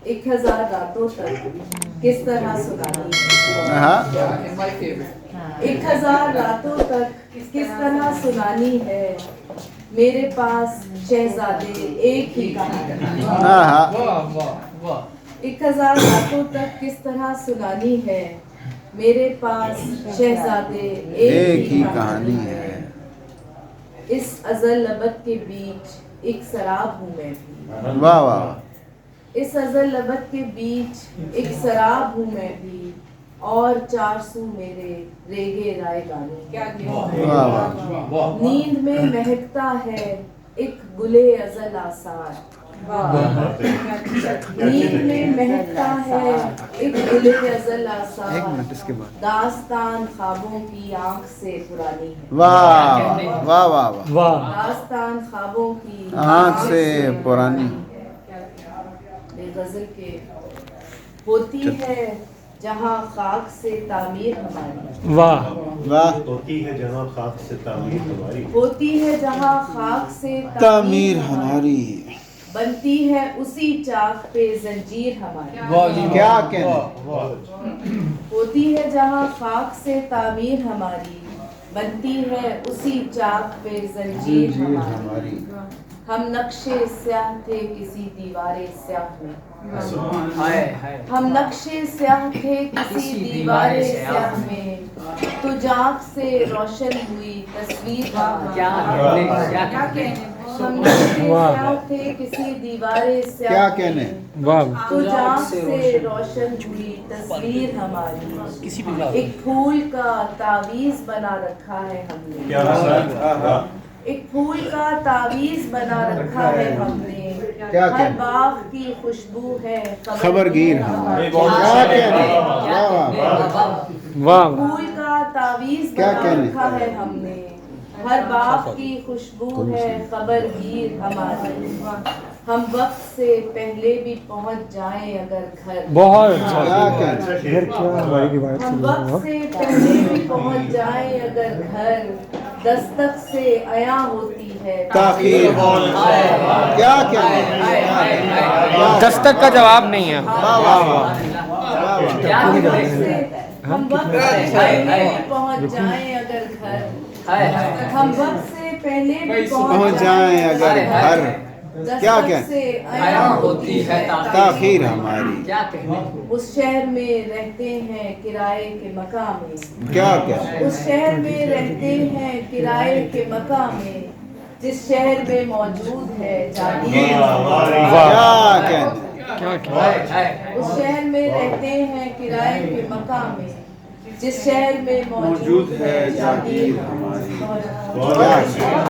1000 راتوں تک کس طرح سنانی ہے. My favorite. 1000 راتوں تک کس طرح سنانی ہے. میرے پاس شہزادے ایک ہی کہانی. واہ واہ واہ. 1000 راتوں تک کس طرح سنانی ہے. میرے پاس شہزادے ایک ہی کہانی ہے. اس ازل ابد کے بیچ ایک سراب ہوں میں بھی. واہ واہ. اس ازل ابد کے بیچ ایک سراب ہوں میں بھی. اور 400 میرے ریگے رائے گانے. واہ واہ. نیند میں مہکتا ہے ایک گلے ازل آثار. نیند میں مہکتا ہے ایک گلے ازل آثار. داستان خوابوں کی آنکھ سے پرانی ہے. واہ واہ واہ واہ. داستان خوابوں کی آنکھ سے پرانی. غزل کے ہوتی ہے جہاں خاک سے تعمیر ہماری. واہ واہ. ہوتی ہے جہاں خاک سے تعمیر ہماری. ہوتی ہے جہاں خاک سے تعمیر ہماری. بنتی ہے اسی چاک پہ زنجیر ہماری. کیا کہنے. ہوتی ہے جہاں خاک سے تعمیر ہماری. بنتی ہے اسی چاک پہ زنجیر ہماری. ہم نقشے سیاہ تھے کسی دیوار سیاہ میں. ہم نقشے سیاہ تھے کسی دیوار سیاہ میں. تو جاگ سے روشن ہوئی تصویر ہماری. ہم نقشے سیاہ تھے کسی دیوار سیاہ کیا میں. کہنے. تو جاگ سے روشن ہوئی تصویر ہماری. ایک پھول کا تعویذ بنا رکھا ہے ہم نے. ایک پھول کا تعویذ بنا رکھا ہے ہم نے. ہر باغ کی خوشبو ہے خبرگیر ہماری. کیا کہنے. پھول کا تعویذ بنا رکھا ہے ہم نے. ہر باغ کی خوشبو ہے خبرگیر ہماری. ہم وقت سے پہلے بھی پہنچ جائیں اگر گھر. بہت ہم وقت سے پہلے بھی پہنچ جائیں اگر گھر. دستک سے عیاں ہوتی ہے تاخیر. کیا کہنے. دستک کا جواب نہیں ہے. ہم وقت سے پہلے بھی پہنچ جائیں اگر گھر. ہم وقت سے پہلے بھی پہنچ جائیں اگر گھر. کیا کہنے. عیاں ہوتی ہے تاخیر ہماری. اس شہر میں رہتے ہیں کرائے کے مقام میں. کیا کہنے. اس شہر میں رہتے ہیں کرائے کے مقام میں. جس شہر میں موجود ہے جاگیر. کیا کہنے. اس شہر میں رہتے ہیں کرائے کے مقام میں. جس شہر میں موجود ہے جاگیر. کیا